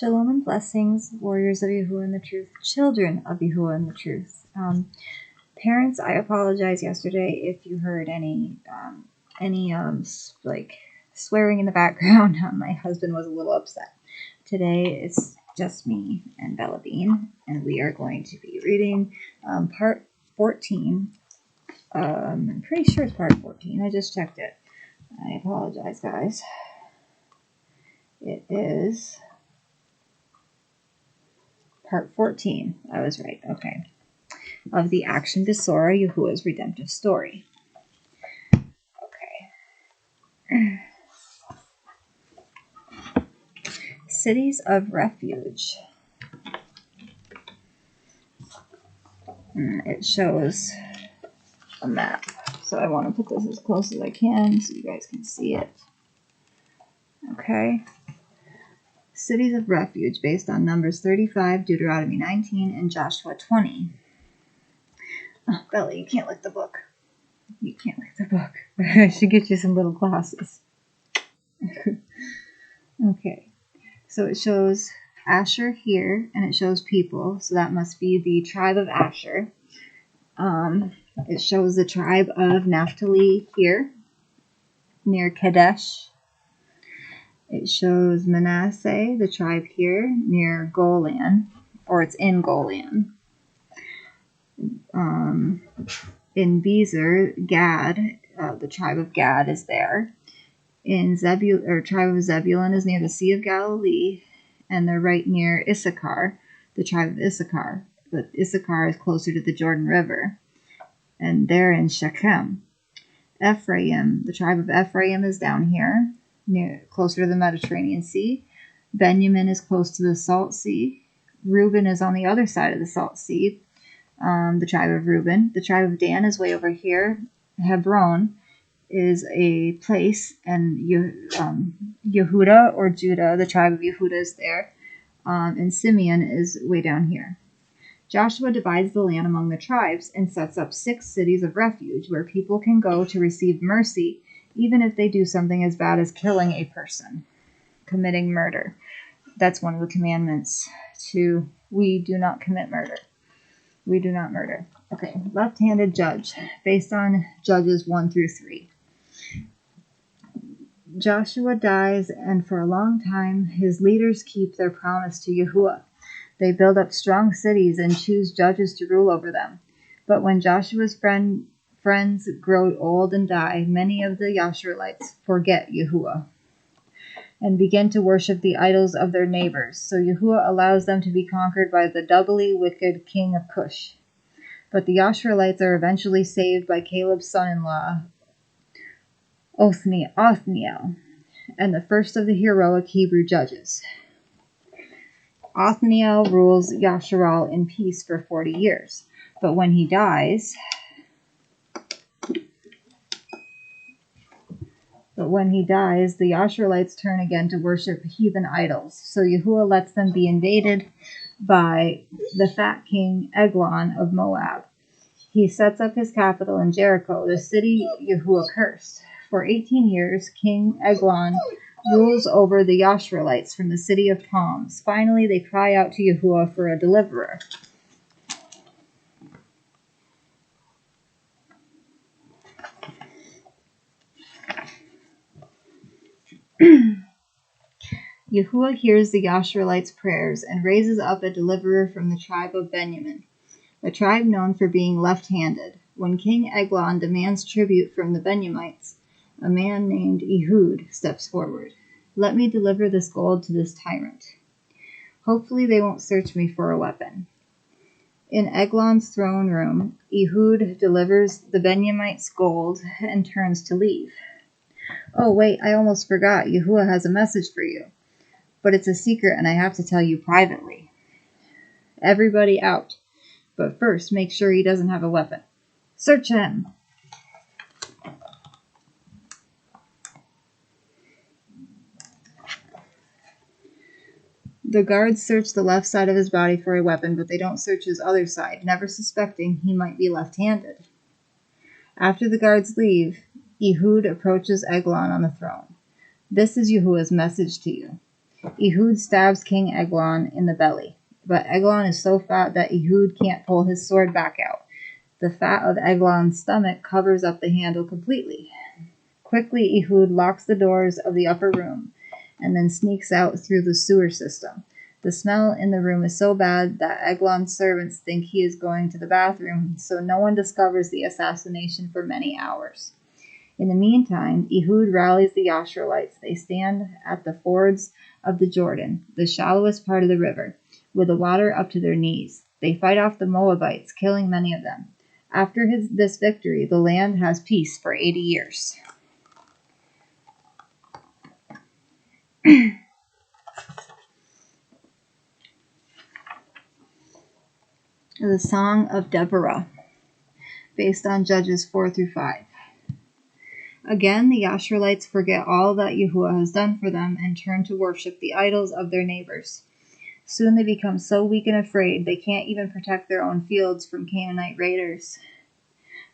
Shalom and blessings, warriors of Yahuah and the truth, children of Yahuah and the truth. Parents, I apologize yesterday if you heard any like swearing in the background. My husband was a little upset. Today it's just me and Bella Bean, and we are going to be reading part 14. I'm pretty sure it's part 14. I just checked it. I apologize, guys. It is part 14. I was right. Okay. Of the action Besorah, Yahuah's redemptive story. Okay. Cities of refuge. It shows a map. So I want to put this as close as I can so you guys can see it. Okay. Cities of refuge based on Numbers 35, Deuteronomy 19, and Joshua 20. Oh, Bella, you can't lick the book. You can't lick the book. I should get you some little glasses. Okay. So it shows Asher here, and it shows people. So that must be the tribe of Asher. It shows the tribe of Naphtali here, near Kadesh. It shows Manasseh, the tribe here, near Golan, or it's in Golan. In Besorah, Gad, the tribe of Gad is there. In tribe of Zebulun is near the Sea of Galilee, and they're right near Issachar, the tribe of Issachar. But Issachar is closer to the Jordan River, and they're in Shechem. Ephraim, the tribe of Ephraim is down here, closer to the Mediterranean Sea. Benjamin is close to the Salt Sea. Reuben is on the other side of the Salt Sea, the tribe of Reuben. The tribe of Dan is way over here. Hebron is a place, and Yehudah or Judah, the tribe of Yehudah, is there. And Simeon is way down here. Joshua divides the land among the tribes and sets up 6 cities of refuge where people can go to receive mercy, even if they do something as bad as killing a person, committing murder. That's one of the commandments we do not commit murder. We do not murder. Okay, left-handed judge, based on Judges 1 through 3. Joshua dies, and for a long time, his leaders keep their promise to Yahuah. They build up strong cities and choose judges to rule over them. But when Joshua's friends grow old and die, many of the Yasharites forget Yahuah and begin to worship the idols of their neighbors. So Yahuah allows them to be conquered by the doubly wicked king of Cush. But the Yasharites are eventually saved by Caleb's son-in-law, Othniel, and the first of the heroic Hebrew judges. Othniel rules Yasharal in peace for 40 years. But when he dies, the Yasharites turn again to worship heathen idols. So Yahuah lets them be invaded by the fat king Eglon of Moab. He sets up his capital in Jericho, the city Yahuah cursed. For 18 years, King Eglon rules over the Yasharites from the city of palms. Finally, they cry out to Yahuah for a deliverer. Yahuah hears the Yasharites' prayers and raises up a deliverer from the tribe of Benjamin, a tribe known for being left-handed. When King Eglon demands tribute from the Benjamites, a man named Ehud steps forward. Let me deliver this gold to this tyrant. Hopefully they won't search me for a weapon. In Eglon's throne room, Ehud delivers the Benjamites' gold and turns to leave. Oh wait, I almost forgot. Yahuah has a message for you. But it's a secret and I have to tell you privately. Everybody out. But first, make sure he doesn't have a weapon. Search him! The guards search the left side of his body for a weapon, but they don't search his other side, never suspecting he might be left-handed. After the guards leave, Ehud approaches Eglon on the throne. This is Yahuah's message to you. Ehud stabs King Eglon in the belly, but Eglon is so fat that Ehud can't pull his sword back out. The fat of Eglon's stomach covers up the handle completely. Quickly, Ehud locks the doors of the upper room and then sneaks out through the sewer system. The smell in the room is so bad that Eglon's servants think he is going to the bathroom, so no one discovers the assassination for many hours. In the meantime, Ehud rallies the Yash'rites. They stand at the fords of the Jordan, the shallowest part of the river, with the water up to their knees. They fight off the Moabites, killing many of them. After this victory, the land has peace for 80 years. The Song of Deborah, based on Judges 4 through 5. Again, the Yash'rites forget all that Yahuah has done for them and turn to worship the idols of their neighbors. Soon they become so weak and afraid they can't even protect their own fields from Canaanite raiders.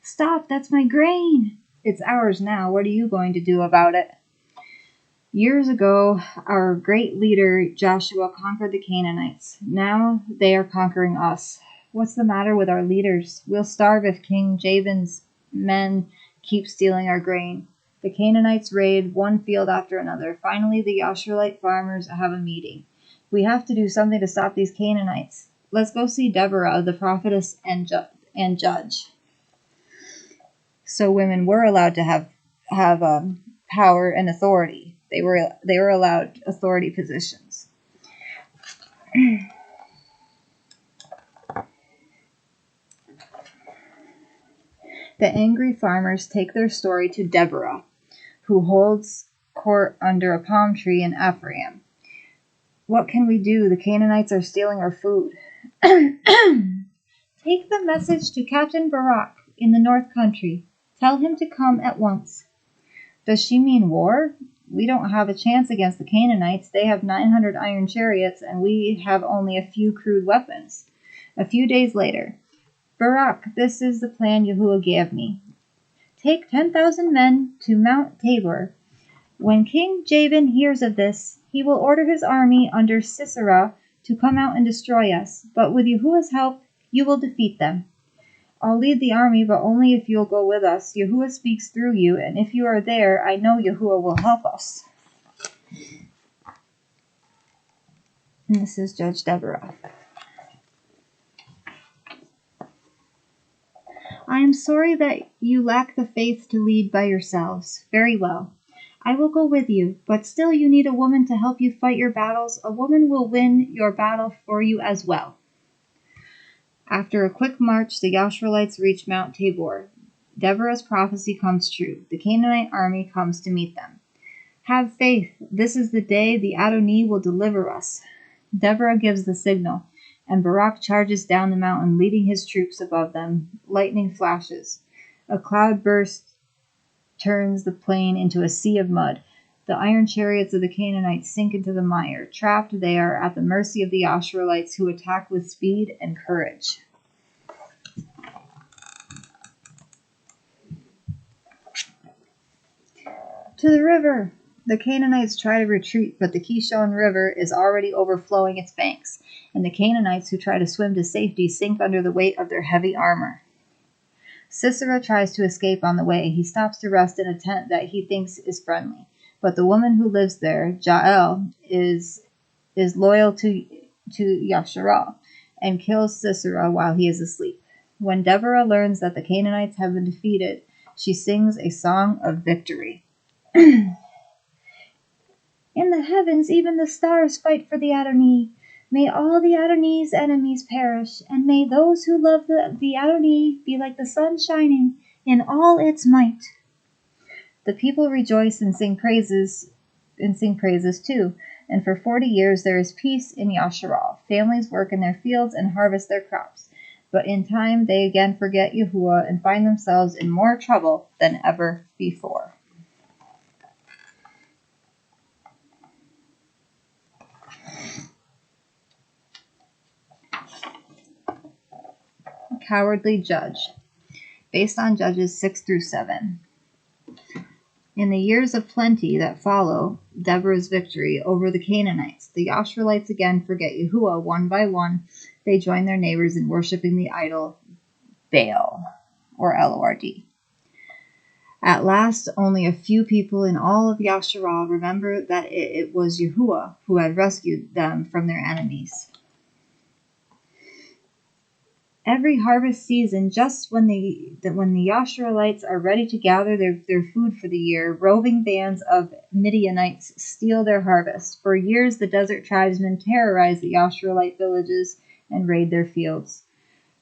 Stop, that's my grain! It's ours now. What are you going to do about it? Years ago, our great leader Joshua conquered the Canaanites. Now they are conquering us. What's the matter with our leaders? We'll starve if King Jabin's men keep stealing our grain. The Canaanites raid one field after another. Finally, the Yash'rite farmers have a meeting. We have to do something to stop these Canaanites. Let's go see Deborah, the prophetess and judge. So women were allowed to have power and authority. They were allowed authority positions. The angry farmers take their story to Deborah, who holds court under a palm tree in Ephraim. What can we do? The Canaanites are stealing our food. Take the message to Captain Barak in the North Country. Tell him to come at once. Does she mean war? We don't have a chance against the Canaanites. They have 900 iron chariots, and we have only a few crude weapons. A few days later, Barak, this is the plan Yahuah gave me. Take 10,000 men to Mount Tabor. When King Jabin hears of this, he will order his army under Sisera to come out and destroy us. But with Yahuah's help, you will defeat them. I'll lead the army, but only if you'll go with us. Yahuah speaks through you, and if you are there, I know Yahuah will help us. And this is Judge Deborah. I am sorry that you lack the faith to lead by yourselves. Very well. I will go with you, but still you need a woman to help you fight your battles. A woman will win your battle for you as well. After a quick march, the Yash'rites reach Mount Tabor. Deborah's prophecy comes true. The Canaanite army comes to meet them. Have faith. This is the day the Adonai will deliver us. Deborah gives the signal, and Barak charges down the mountain, leading his troops above them. Lightning flashes. A cloud burst turns the plain into a sea of mud. The iron chariots of the Canaanites sink into the mire. Trapped, they are at the mercy of the Yash'rites, who attack with speed and courage. To the river! The Canaanites try to retreat, but the Kishon River is already overflowing its banks, and the Canaanites who try to swim to safety sink under the weight of their heavy armor. Sisera tries to escape on the way. He stops to rest in a tent that he thinks is friendly. But the woman who lives there, Jael, is loyal to Yasharah and kills Sisera while he is asleep. When Deborah learns that the Canaanites have been defeated, she sings a song of victory. In the heavens, even the stars fight for the Adonai. May all the Adonai's enemies perish, and may those who love the Adonai be like the sun shining in all its might. The people rejoice and sing praises too, and for 40 years there is peace in Yasharah. Families work in their fields and harvest their crops, but in time they again forget Yahuah and find themselves in more trouble than ever before. Cowardly Judge, based on Judges 6 through 7. In the years of plenty that follow Deborah's victory over the Canaanites, the Yash'rites again forget Yahuah. One by one, they join their neighbors in worshiping the idol Baal, or Lord. At last, only a few people in all of Yasharah remember that it was Yahuah who had rescued them from their enemies. Every harvest season, just when the Yash'rites are ready to gather their food for the year, roving bands of Midianites steal their harvest. For years, the desert tribesmen terrorize the Yash'rite villages and raid their fields.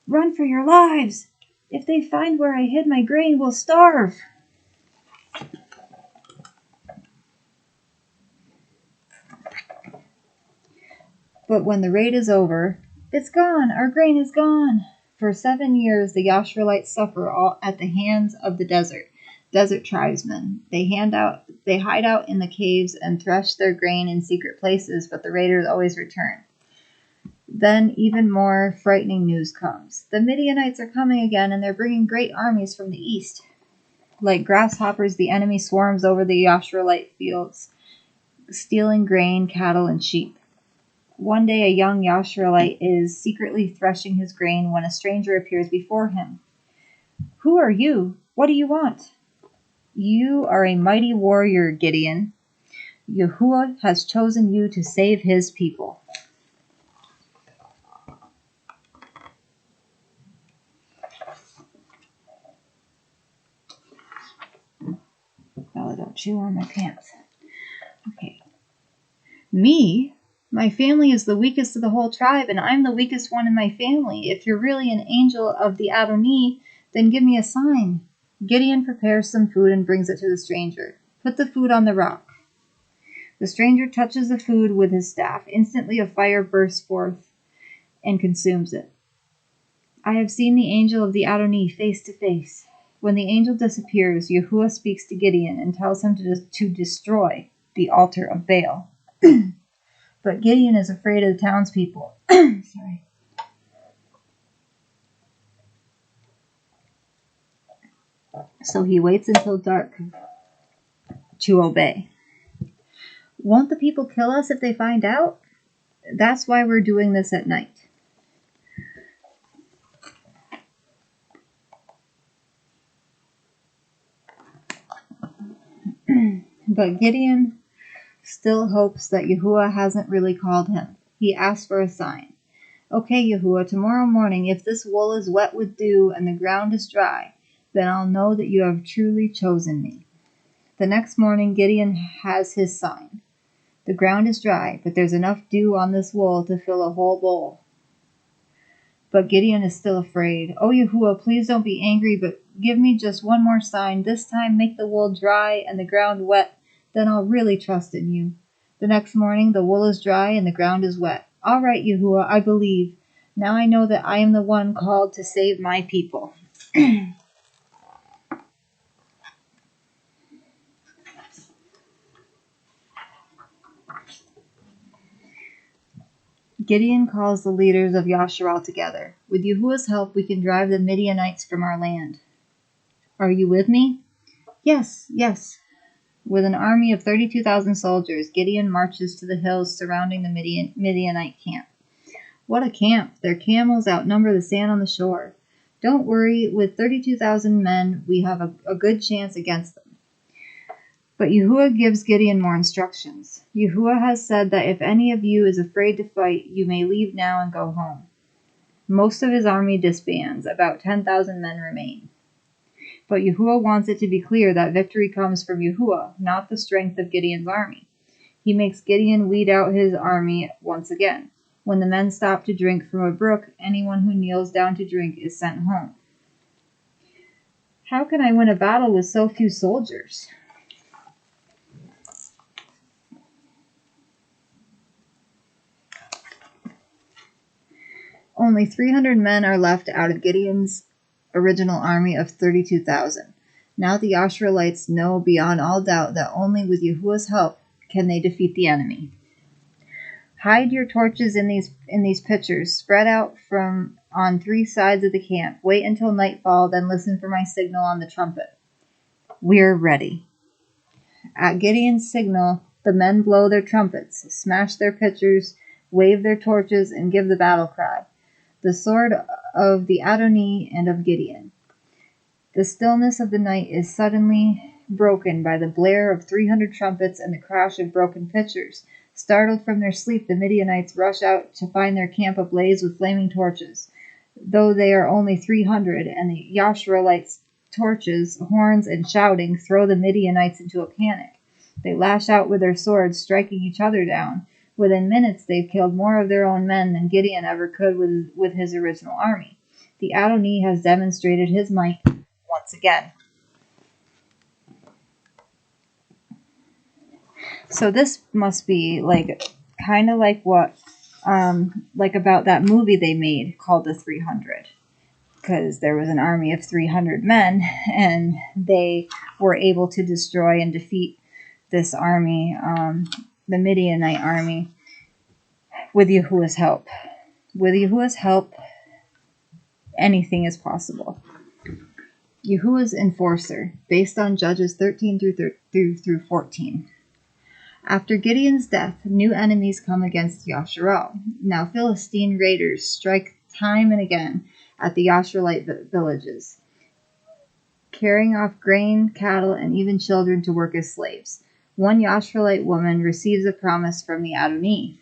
"Run for your lives! If they find where I hid my grain, we'll starve!" But when the raid is over, "It's gone! Our grain is gone!" For 7 years, the Yash'rites suffer all at the hands of the desert tribesmen. They hide out in the caves and thresh their grain in secret places, but the raiders always return. Then even more frightening news comes. The Midianites are coming again, and they're bringing great armies from the east. Like grasshoppers, the enemy swarms over the Yash'rite fields, stealing grain, cattle, and sheep. One day a young Yash'rite is secretly threshing his grain when a stranger appears before him. "Who are you? What do you want?" "You are a mighty warrior, Gideon. Yahuah has chosen you to save his people." Bella, don't chew on my pants. Okay. "Me? My family is the weakest of the whole tribe, and I'm the weakest one in my family. If you're really an angel of the Adonai, then give me a sign." Gideon prepares some food and brings it to the stranger. "Put the food on the rock." The stranger touches the food with his staff. Instantly a fire bursts forth and consumes it. "I have seen the angel of the Adonai face to face." When the angel disappears, Yahuah speaks to Gideon and tells him to destroy the altar of Baal. But Gideon is afraid of the townspeople. Sorry. So he waits until dark to obey. "Won't the people kill us if they find out?" "That's why we're doing this at night." But Gideon still hopes that Yahuah hasn't really called him. He asks for a sign. "Okay, Yahuah, tomorrow morning, if this wool is wet with dew and the ground is dry, then I'll know that you have truly chosen me." The next morning, Gideon has his sign. The ground is dry, but there's enough dew on this wool to fill a whole bowl. But Gideon is still afraid. "Oh, Yahuah, please don't be angry, but give me just one more sign. This time make the wool dry and the ground wet. Then I'll really trust in you." The next morning, the wool is dry and the ground is wet. "All right, Yahuah, I believe. Now I know that I am the one called to save my people." Gideon calls the leaders of Yasharah together. "With Yahuah's help, we can drive the Midianites from our land. Are you with me?" "Yes, yes." With an army of 32,000 soldiers, Gideon marches to the hills surrounding the Midianite camp. What a camp! Their camels outnumber the sand on the shore. Don't worry, with 32,000 men, we have a good chance against them. But Yahuah gives Gideon more instructions. Yahuah has said that if any of you is afraid to fight, you may leave now and go home. Most of his army disbands. About 10,000 men remain. But Yahuah wants it to be clear that victory comes from Yahuah, not the strength of Gideon's army. He makes Gideon weed out his army once again. When the men stop to drink from a brook, anyone who kneels down to drink is sent home. How can I win a battle with so few soldiers? Only 300 men are left out of Gideon's original army of 32,000. Now the Yash'rites know beyond all doubt that only with Yahuah's help can they defeat the enemy. Hide your torches in these pitchers, spread out on 3 sides of the camp. Wait until nightfall, then listen for my signal on the trumpet. We're ready. At Gideon's signal, the men blow their trumpets, smash their pitchers, wave their torches, and give the battle cry, the sword of the Adonai and of Gideon. The stillness of the night is suddenly broken by the blare of 300 trumpets and the crash of broken pitchers. Startled from their sleep, the Midianites rush out to find their camp ablaze with flaming torches, though they are only 300, and the Yashruelites' torches, horns, and shouting throw the Midianites into a panic. They lash out with their swords, striking each other down. Within minutes, they've killed more of their own men than Gideon ever could with his original army. The Adonai has demonstrated his might once again. So this must be kind of like what, about that movie they made called The 300. Because there was an army of 300 men, and they were able to destroy and defeat this army, the Midianite army, with Yahuah's help. With Yahuah's help, anything is possible. Yahuah's enforcer, based on Judges 13 through 14. After Gideon's death, new enemies come against Yasharal. Now Philistine raiders strike time and again at the Yashruelite villages, carrying off grain, cattle, and even children to work as slaves. One Yashruelite woman receives a promise from the Adonai.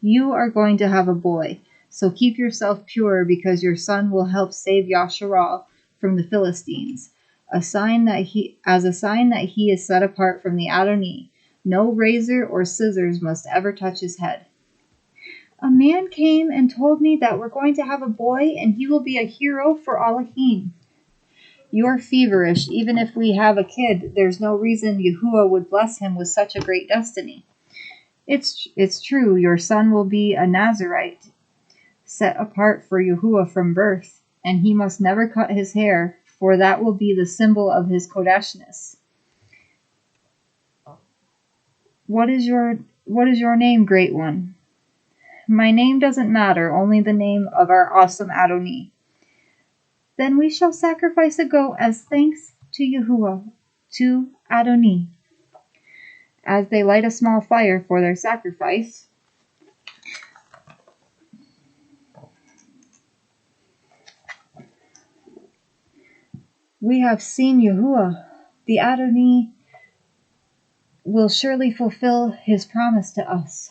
You are going to have a boy, so keep yourself pure, because your son will help save Yasharal from the Philistines. As a sign that he is set apart from the Adonai, no razor or scissors must ever touch his head. A man came and told me that we're going to have a boy, and he will be a hero for Elohim. You're feverish. Even if we have a kid, there's no reason Yahuah would bless him with such a great destiny. It's true, your son will be a Nazarite, set apart for Yahuah from birth, and he must never cut his hair, for that will be the symbol of his Kodeshness. What is your name, Great One? My name doesn't matter, only the name of our awesome Adonai. Then we shall sacrifice a goat as thanks to Yahuah, to Adonai. As they light a small fire for their sacrifice, we have seen Yahuah. The Adonai will surely fulfill his promise to us.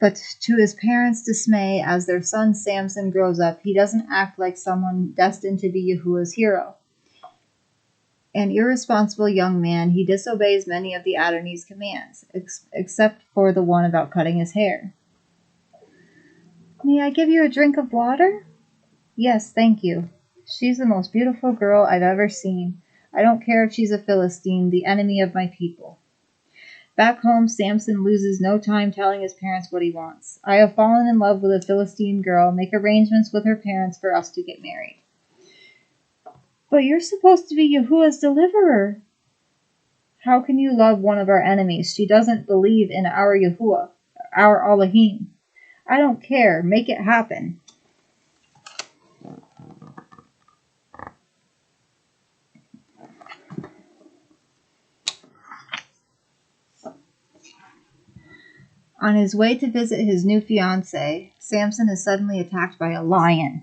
But to his parents' dismay, as their son Samson grows up, he doesn't act like someone destined to be Yahuah's hero. An irresponsible young man, he disobeys many of the Adonai's commands, except for the one about cutting his hair. May I give you a drink of water? Yes, thank you. She's the most beautiful girl I've ever seen. I don't care if she's a Philistine, the enemy of my people. Back home, Samson loses no time telling his parents what he wants. I have fallen in love with a Philistine girl. Make arrangements with her parents for us to get married. But you're supposed to be Yahuah's deliverer. How can you love one of our enemies? She doesn't believe in our Yahuah, our Elohim. I don't care. Make it happen. On his way to visit his new fiancée, Samson is suddenly attacked by a lion.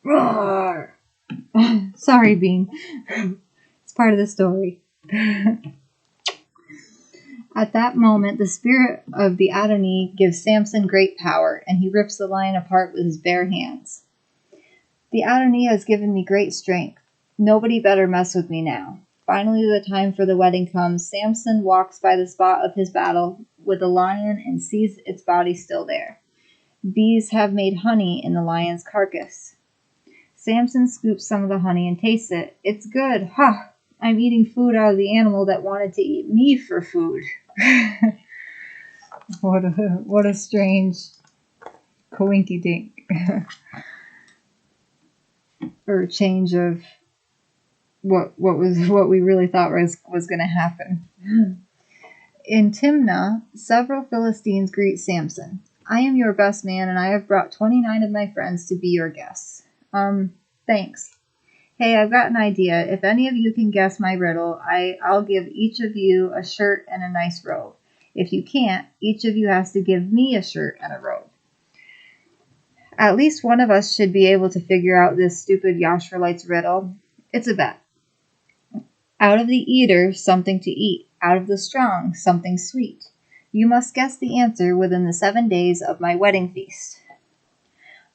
Roar! Sorry, Bean. It's part of the story. At that moment, the spirit of the Adonai gives Samson great power, and he rips the lion apart with his bare hands. The Adonai has given me great strength. Nobody better mess with me now. Finally, the time for the wedding comes. Samson walks by the spot of his battle with the lion and sees its body still there. Bees have made honey in the lion's carcass. Samson scoops some of the honey and tastes it. It's good. Ha! I'm eating food out of the animal that wanted to eat me for food. What a strange coinky-dink. Or change of what we really thought was going to happen. In Timnah, several Philistines greet Samson. I am your best man, and I have brought 29 of my friends to be your guests. Thanks. Hey, I've got an idea. If any of you can guess my riddle, I'll give each of you a shirt and a nice robe. If you can't, each of you has to give me a shirt and a robe. At least one of us should be able to figure out this stupid Yash'Relites riddle. It's a bet. Out of the eater, something to eat. Out of the strong, something sweet. You must guess the answer within the 7 days of my wedding feast.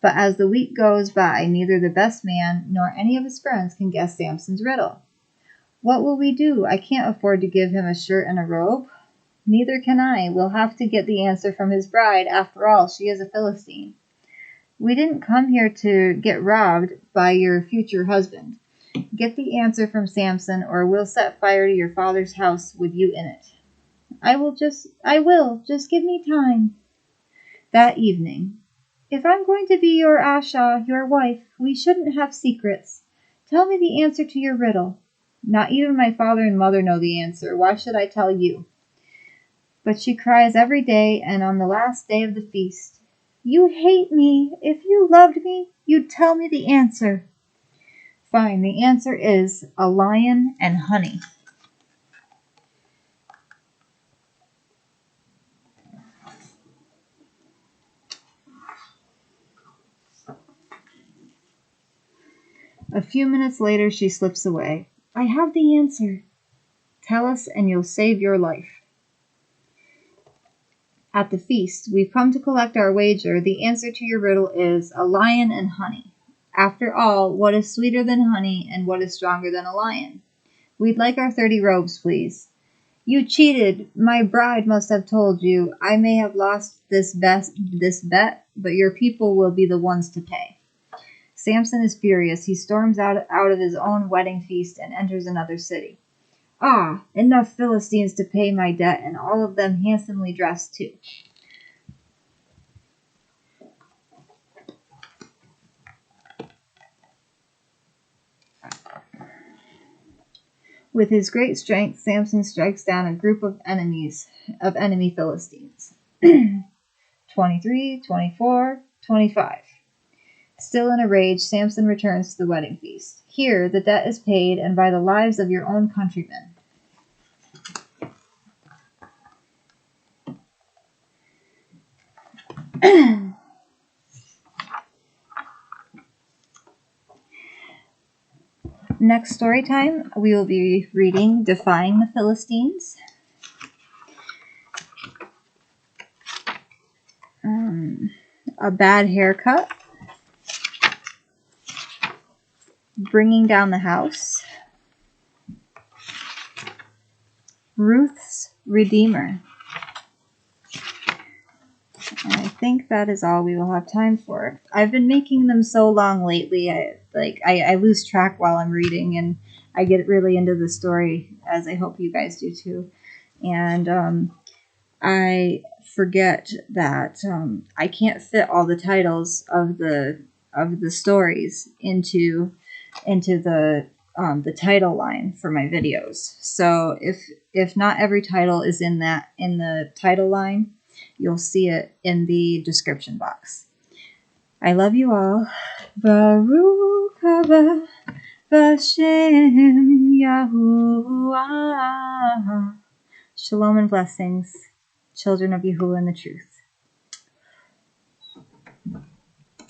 But as the week goes by, neither the best man nor any of his friends can guess Samson's riddle. What will we do? I can't afford to give him a shirt and a robe. Neither can I. We'll have to get the answer from his bride. After all, she is a Philistine. We didn't come here to get robbed by your future husband. Get the answer from Samson, or we'll set fire to your father's house with you in it. I will. Just give me time. That evening. If I'm going to be your Asha, your wife, we shouldn't have secrets. Tell me the answer to your riddle. Not even my father and mother know the answer. Why should I tell you? But she cries every day, and on the last day of the feast. You hate me. If you loved me, you'd tell me the answer. Fine, the answer is a lion and honey. A few minutes later, she slips away. I have the answer. Tell us and you'll save your life. At the feast, we've come to collect our wager. The answer to your riddle is a lion and honey. After all, what is sweeter than honey and what is stronger than a lion? We'd like our 30 robes, please. You cheated. My bride must have told you. I may have lost this bet, but your people will be the ones to pay. Samson is furious. He storms out of his own wedding feast and enters another city. Ah, enough Philistines to pay my debt, and all of them handsomely dressed too. With his great strength, Samson strikes down a group of enemy Philistines. 23, 24, 25. Still in a rage, Samson returns to the wedding feast. Here, the debt is paid, and by the lives of your own countrymen. Next story time, we will be reading Defying the Philistines. A Bad Haircut. Bringing Down the House. Ruth's Redeemer. And I think that is all we will have time for. I've been making them so long lately, I lose track while I'm reading, and I get really into the story, as I hope you guys do too. And I forget that I can't fit all the titles of the stories into the title line for my videos. So if not every title is in the title line, you'll see it in the description box. I love you all. Baruch haba Bashem Yahuah. Shalom and blessings, children of Yahuah and the truth.